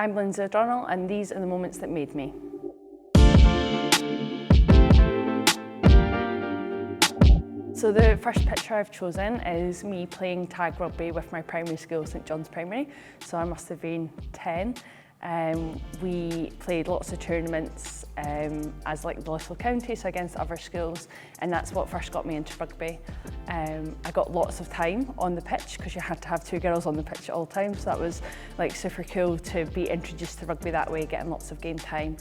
I'm Lyndsay O'Donnell and these are the moments that made me. So the first picture I've chosen is me playing tag rugby with my primary school, St John's Primary. So I must have been 10. We played lots of tournaments as like the little county, so against other schools, and that's what first got me into rugby. I got lots of time on the pitch because you had to have 2 girls on the pitch at all times, so that was like super cool to be introduced to rugby that way, getting lots of game time.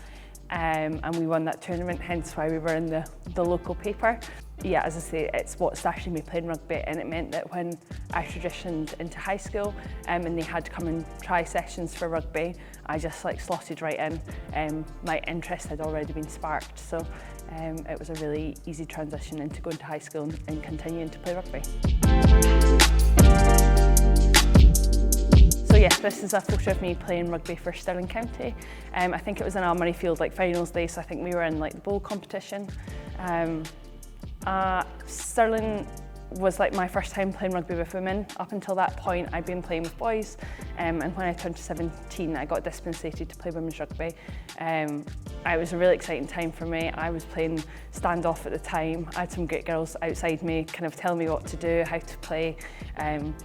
And we won that tournament, hence why we were in the local paper. Yeah, as I say, it's what started me playing rugby, and it meant that when I transitioned into high school and they had to come and try sessions for rugby, I just like slotted right in. My interest had already been sparked, so it was a really easy transition into going to high school and continuing to play rugby. So yes, this is a photo of me playing rugby for Stirling County. I think it was in our Murrayfield like finals day, so I think we were in like the bowl competition. Stirling was like my first time playing rugby with women. Up until that point, I'd been playing with boys, and when I turned 17, I got dispensated to play women's rugby. It was a really exciting time for me. I was playing standoff at the time. I had some great girls outside me, kind of telling me what to do, how to play.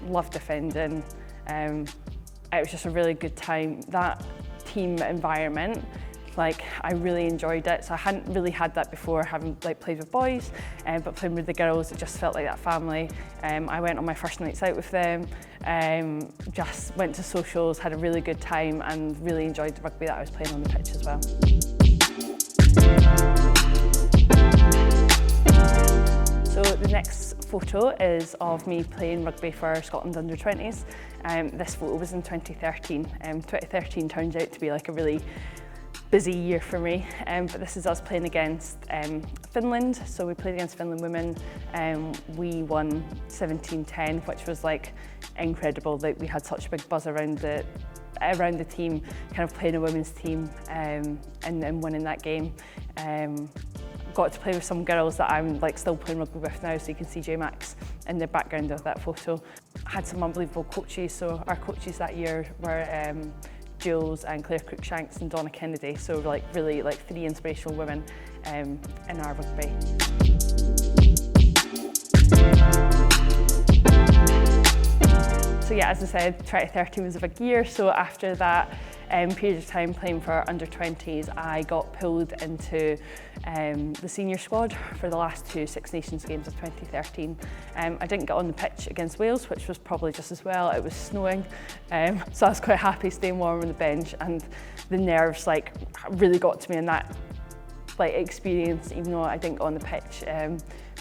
Loved defending. It was just a really good time. That team environment, like I really enjoyed it. So I hadn't really had that before, having like played with boys, but playing with the girls, it just felt like that family. I went on my first nights out with them, just went to socials, had a really good time, and really enjoyed the rugby that I was playing on the pitch as well. So the next photo is of me playing rugby for Scotland under-20s. This photo was in 2013. 2013 turns out to be like a really busy year for me, but this is us playing against Finland. So we played against Finland women. We won 17-10, which was like incredible. Like we had such a big buzz around the team, kind of playing a women's team, and then winning that game. Got to play with some girls that I'm like still playing rugby with now, so you can see J-Max in the background of that photo. Had some unbelievable coaches, so our coaches that year were Jules and Claire Cruikshanks and Donna Kennedy, so like really like 3 inspirational women in our rugby. So yeah, as I said, 2013 was a big year, so after that period of time playing for under-20s, I got pulled into the senior squad for the last 2 Six Nations games of 2013. I didn't get on the pitch against Wales, which was probably just as well. It was snowing, so I was quite happy staying warm on the bench, and the nerves like really got to me in that like experience, even though I didn't get on the pitch.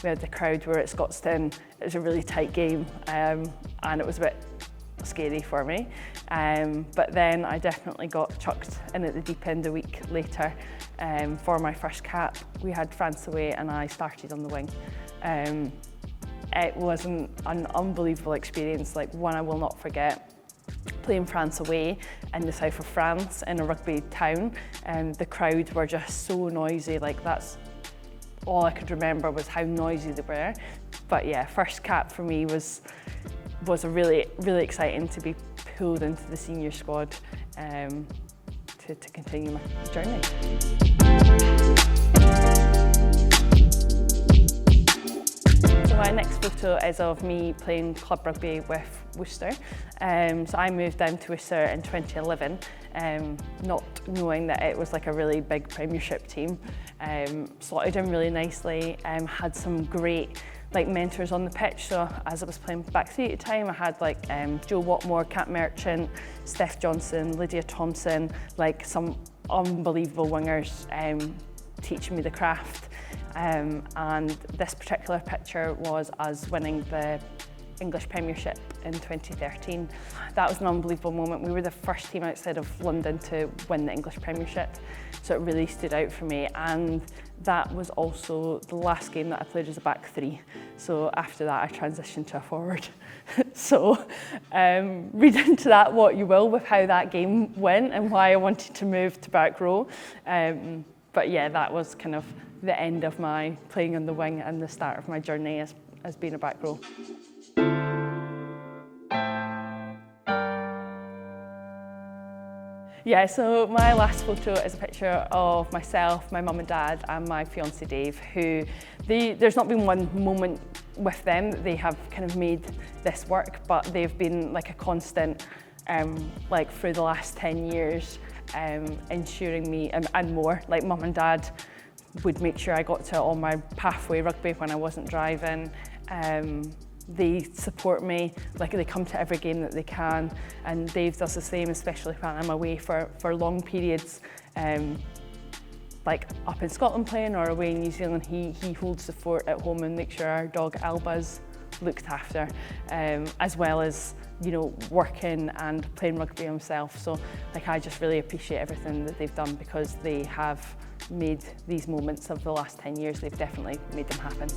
We had the crowd were at Scotstoun. It was a really tight game, and it was a bit scary for me. But then I definitely got chucked in at the deep end a week later for my first cap. We had France away and I started on the wing. It was an unbelievable experience, like one I will not forget. Playing France away in the south of France in a rugby town, the crowd were just so noisy, like that's all I could remember was how noisy they were. But yeah, first cap for me was a really exciting to be pulled into the senior squad to continue my journey. So my next photo is of me playing club rugby with Worcester. So I moved down to Worcester in 2011, not knowing that it was like a really big premiership team. Slotted in really nicely, had some great like mentors on the pitch. So as I was playing back 3 at the time, I had like Jo Watmore, Kat Merchant, Steph Johnson, Lydia Thompson, like some unbelievable wingers teaching me the craft. And this particular picture was us winning the English Premiership in 2013. That was an unbelievable moment. We were the first team outside of London to win the English Premiership, so it really stood out for me. And that was also the last game that I played as a back 3. So after that, I transitioned to a forward. So read into that what you will with how that game went and why I wanted to move to back row. But yeah, that was kind of the end of my playing on the wing and the start of my journey as being a back row. Yeah, so my last photo is a picture of myself, my mum and dad and my fiancé Dave, who there's not been one moment with them that they have kind of made this work, but they've been like a constant like through the last 10 years ensuring me and more. Like mum and dad would make sure I got to all my pathway rugby when I wasn't driving. They support me, like they come to every game that they can, and Dave does the same, especially when I'm away for long periods, like up in Scotland playing or away in New Zealand. He holds the fort at home and makes sure our dog Alba's looked after, as well as, you know, working and playing rugby himself. So like I just really appreciate everything that they've done, because they have made these moments of the last 10 years, they've definitely made them happen.